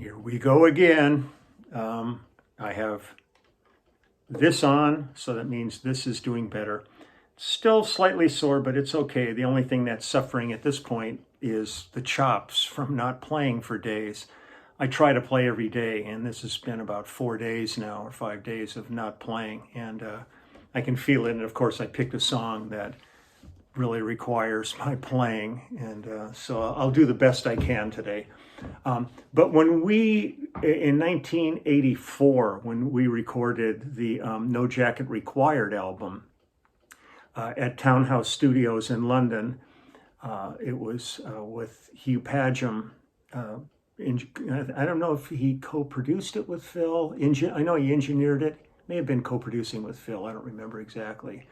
Here we go again. I have this on, so that means this is doing better. Still slightly sore, but it's okay. The only thing that's suffering at this point is the chops from not playing for days. I try to play every day, and this has been about 4 days now, or 5 days of not playing, and I can feel it. And of course, I picked a song that really requires my playing, and so I'll do the best I can today. But when in 1984, when we recorded the No Jacket Required album at Townhouse Studios in London, it was with Hugh Padgham. I don't know if he co-produced it with Phil. I know he engineered it. May have been co-producing with Phil. I don't remember exactly.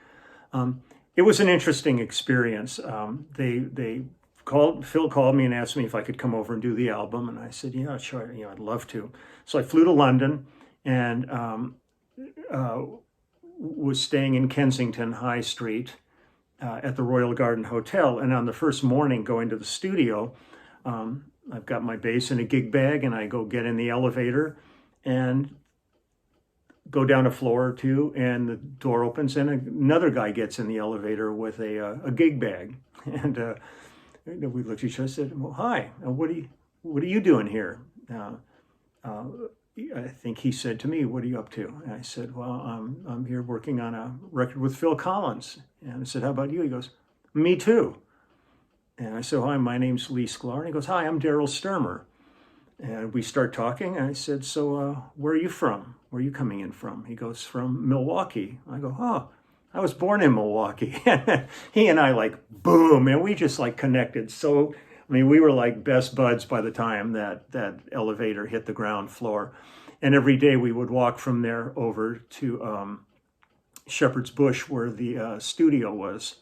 It was an interesting experience. Phil called me and asked me if I could come over and do the album, and I said, yeah, sure, I'd love to. So I flew to London and was staying in Kensington High Street at the Royal Garden Hotel. And on the first morning going to the studio, I've got my bass in a gig bag, and I go get in the elevator and go down a floor or two, and the door opens, and another guy gets in the elevator with a gig bag. And we looked at each other and said, well, hi, what are you doing here? I think he said to me, what are you up to? And I said, well, I'm here working on a record with Phil Collins. And I said, how about you? He goes, me too. And I said, hi, my name's Lee Sklar. And he goes, hi, I'm Daryl Sturmer. And we start talking, and I said, so where are you from? Where are you coming in from? He goes, from Milwaukee. I go, oh, I was born in Milwaukee. He and I boom, and we just connected. So, I mean, we were like best buds by the time that elevator hit the ground floor. And every day we would walk from there over to Shepherd's Bush, where the studio was.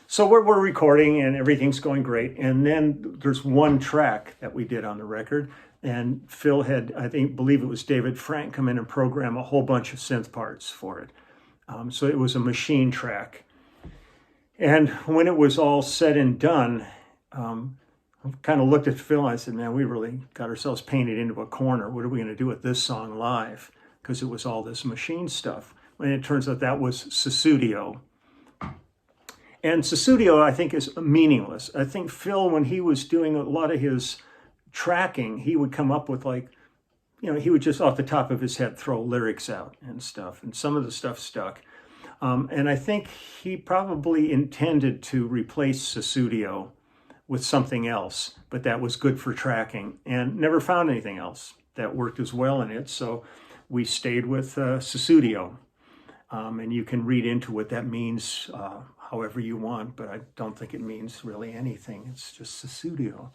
So we're recording, and everything's going great. And then there's one track that we did on the record, and Phil had, believe it was David Frank, come in and program a whole bunch of synth parts for it. So it was a machine track. And when it was all said and done, I kind of looked at Phil and I said, man, we really got ourselves painted into a corner. What are we going to do with this song live? Because it was all this machine stuff. And it turns out that was Sussudio. And Sussudio, I think, is meaningless. I think Phil, when he was doing a lot of his tracking, he would come up with he would just off the top of his head throw lyrics out and stuff. And some of the stuff stuck. And I think he probably intended to replace Sussudio with something else, but that was good for tracking, and never found anything else that worked as well in it. So we stayed with Sussudio. And you can read into what that means however you want, but I don't think it means really anything. It's just Sussudio.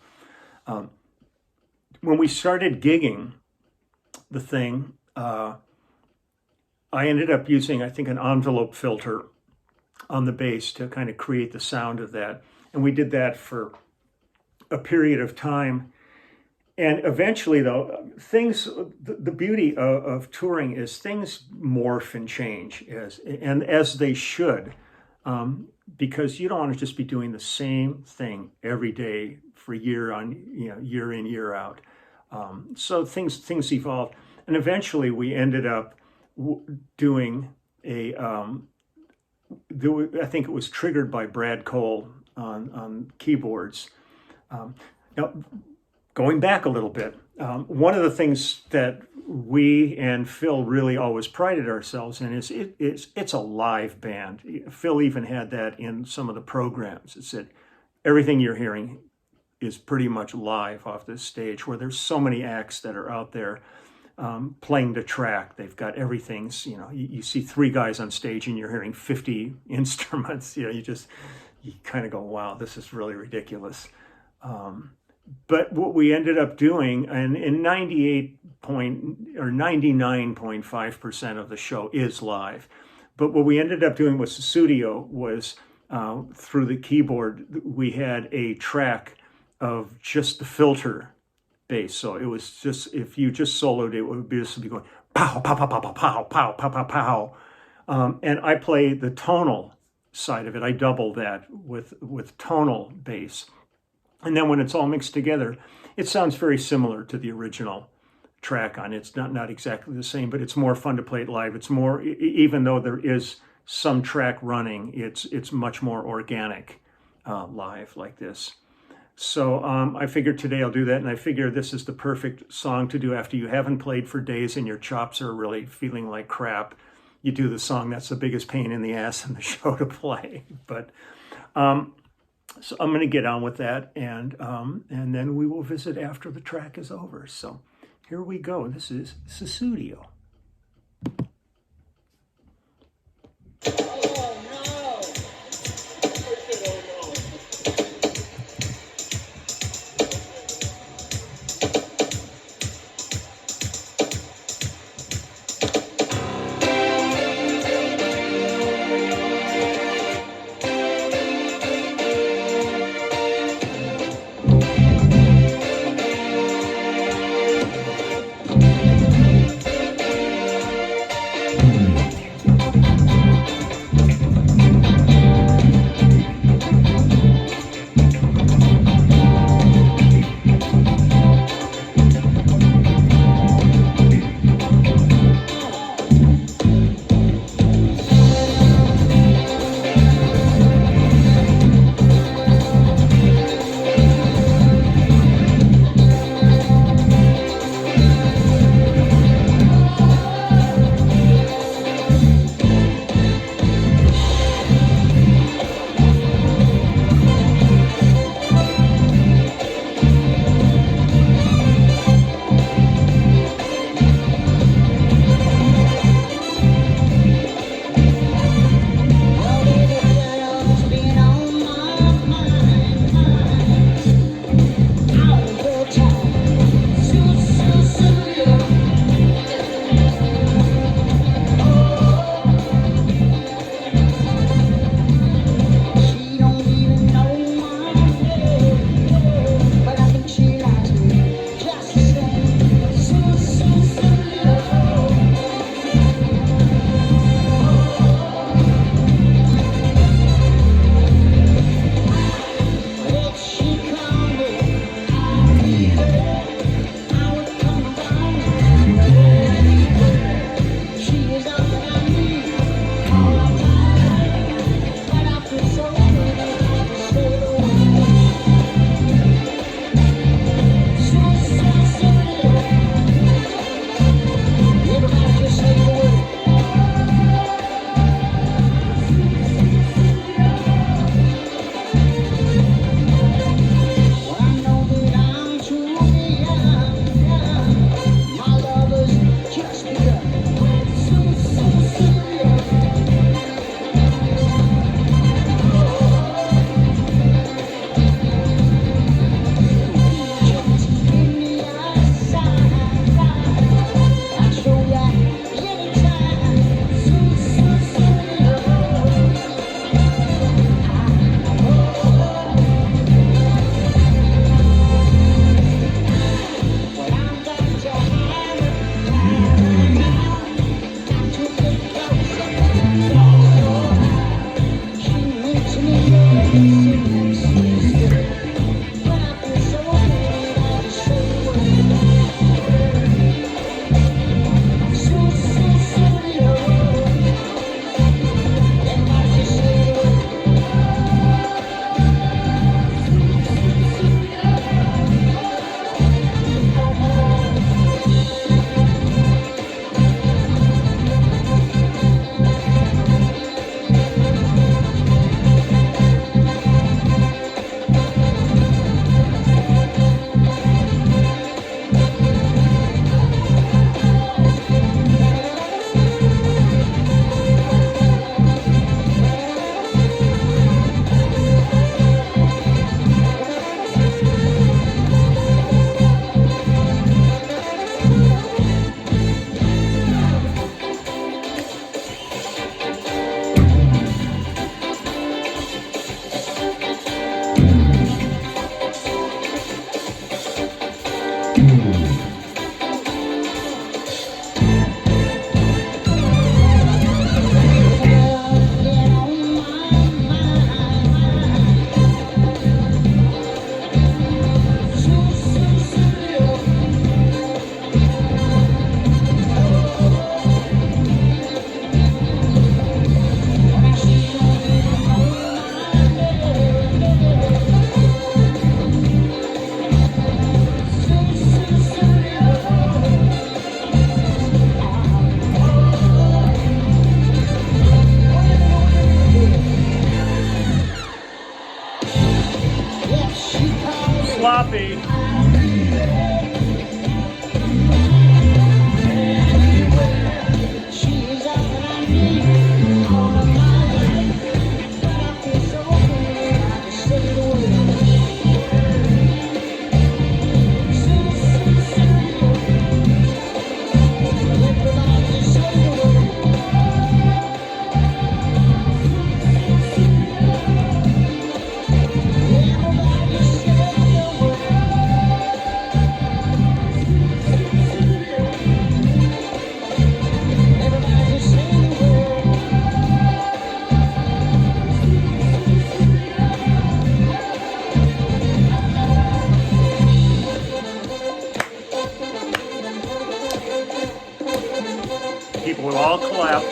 When we started gigging the thing, I ended up using, I think, an envelope filter on the bass to kind of create the sound of that. And we did that for a period of time. And eventually, though, the beauty of touring is things morph and change, as they should, because you don't want to just be doing the same thing every day for year in, year out. So things evolved, and eventually we ended up doing I think it was triggered by Brad Cole on keyboards. Now, going back a little bit, one of the things that we and Phil really always prided ourselves in is it's a live band. Phil even had that in some of the programs. It said everything you're hearing is pretty much live off this stage, where there's so many acts that are out there playing the track. They've got everything's, you see 3 guys on stage and you're hearing 50 instruments. You kind of go, wow, this is really ridiculous. But what we ended up doing, and in 99.5% of the show is live. But what we ended up doing with Sussudio was through the keyboard, we had a track of just the filter bass. So it was just, if you just soloed, it would be going pow, pow, pow, pow, pow, pow, pow, pow, pow, pow. And I play the tonal side of it. I double that with tonal bass. And then when it's all mixed together, it sounds very similar to the original track on it. It's not exactly the same, but it's more fun to play it live. It's more, even though there is some track running, it's much more organic live like this. So I figured today I'll do that, and I figure this is the perfect song to do after you haven't played for days and your chops are really feeling like crap. You do the song that's the biggest pain in the ass in the show to play. But so I'm going to get on with that, and then we will visit after the track is over. So here we go. This is Sussudio. sloppy. People will all clap.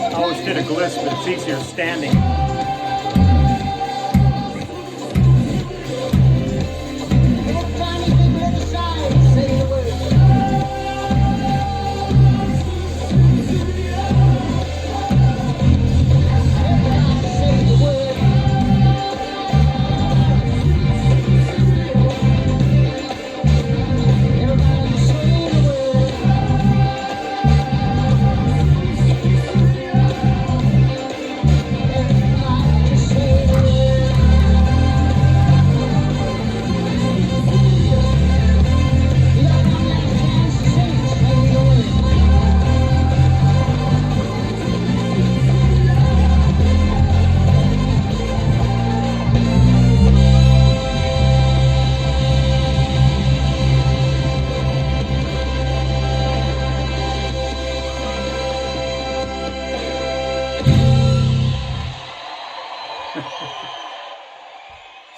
I always did a gliss, but it's easier standing.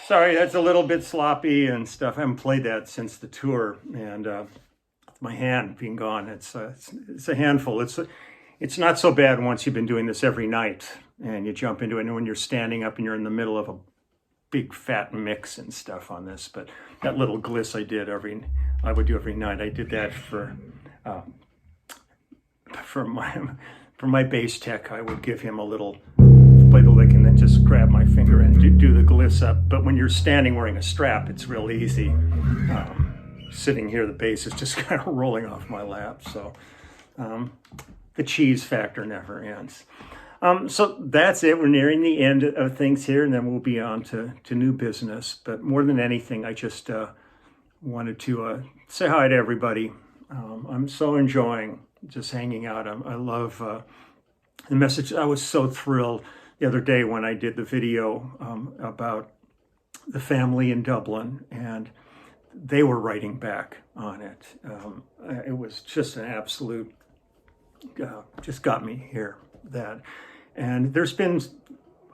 Sorry, that's a little bit sloppy and stuff. I haven't played that since the tour, and my hand being gone, it's a handful. It's not so bad once you've been doing this every night and you jump into it, and when you're standing up and you're in the middle of a big fat mix and stuff on this. But that little gliss I would do every night. I did that for my bass tech. I would give him a little play the lick and then just grab my finger and do the gliss up. But when you're standing wearing a strap, it's real easy. Sitting here, the bass is just kind of rolling off my lap. So the cheese factor never ends. So that's it. We're nearing the end of things here, and then we'll be on to new business. But more than anything, I just wanted to say hi to everybody. I'm so enjoying just hanging out. I love the message. I was so thrilled the other day when I did the video about the family in Dublin, and they were writing back on it. It was just an absolute, just got me here, that. And there's been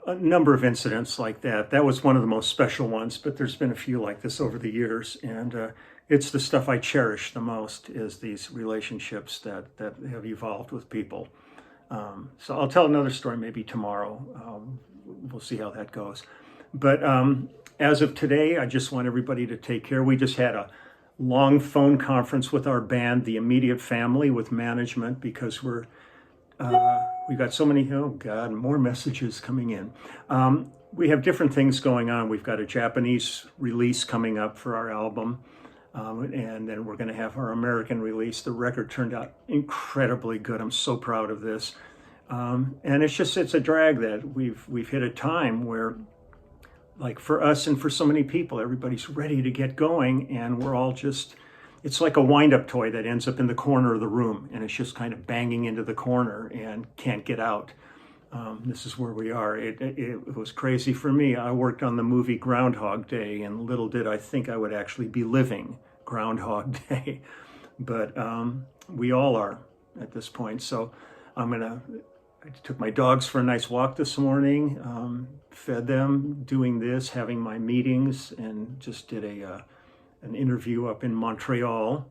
a number of incidents like that. That was one of the most special ones, but there's been a few like this over the years. And it's the stuff I cherish the most, is these relationships that have evolved with people. So I'll tell another story maybe tomorrow. We'll see how that goes. But as of today, I just want everybody to take care. We just had a long phone conference with our band, the immediate family, with management, because we've got so many, oh God, more messages coming in. We have different things going on. We've got a Japanese release coming up for our album. And then we're going to have our American release. The record turned out incredibly good. I'm so proud of this. And it's a drag that we've hit a time where, like for us and for so many people, everybody's ready to get going, and we're all just, it's like a wind-up toy that ends up in the corner of the room, and it's just kind of banging into the corner and can't get out. This is where we are. It was crazy for me. I worked on the movie Groundhog Day, and little did I think I would actually be living Groundhog Day. But we all are at this point. So I took my dogs for a nice walk this morning, fed them, doing this, having my meetings, and just did an interview up in Montreal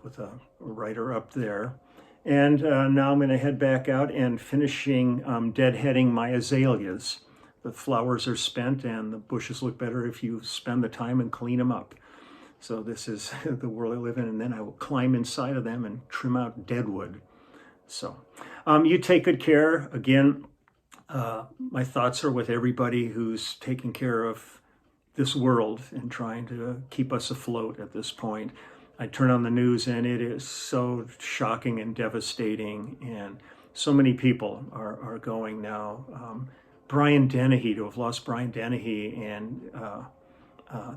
with a writer up there. And now I'm going to head back out and finishing deadheading my azaleas. The flowers are spent and the bushes look better if you spend the time and clean them up. So this is the world I live in, and then I will climb inside of them and trim out deadwood. So you take good care. Again, my thoughts are with everybody who's taking care of this world and trying to keep us afloat at this point. I turn on the news and it is so shocking and devastating, and so many people are going now. Brian Dennehy, to have lost Brian Dennehy, and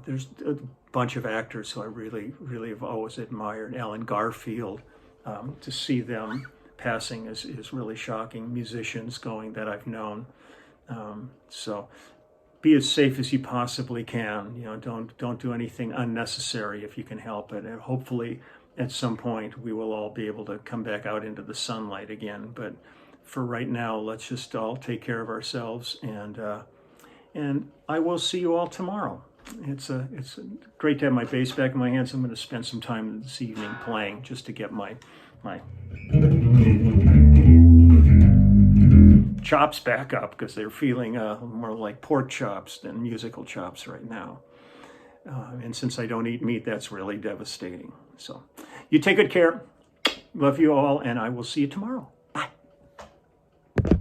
there's a bunch of actors who I really, really have always admired. Alan Garfield, to see them passing is really shocking. Musicians going that I've known. So be as safe as you possibly can. You know, don't do anything unnecessary if you can help it. And hopefully, at some point, we will all be able to come back out into the sunlight again. But for right now, let's just all take care of ourselves, and I will see you all tomorrow. It's great to have my bass back in my hands. I'm going to spend some time this evening playing just to get my chops back up, because they're feeling more like pork chops than musical chops right now. And since I don't eat meat, that's really devastating. So you take good care. Love you all, and I will see you tomorrow.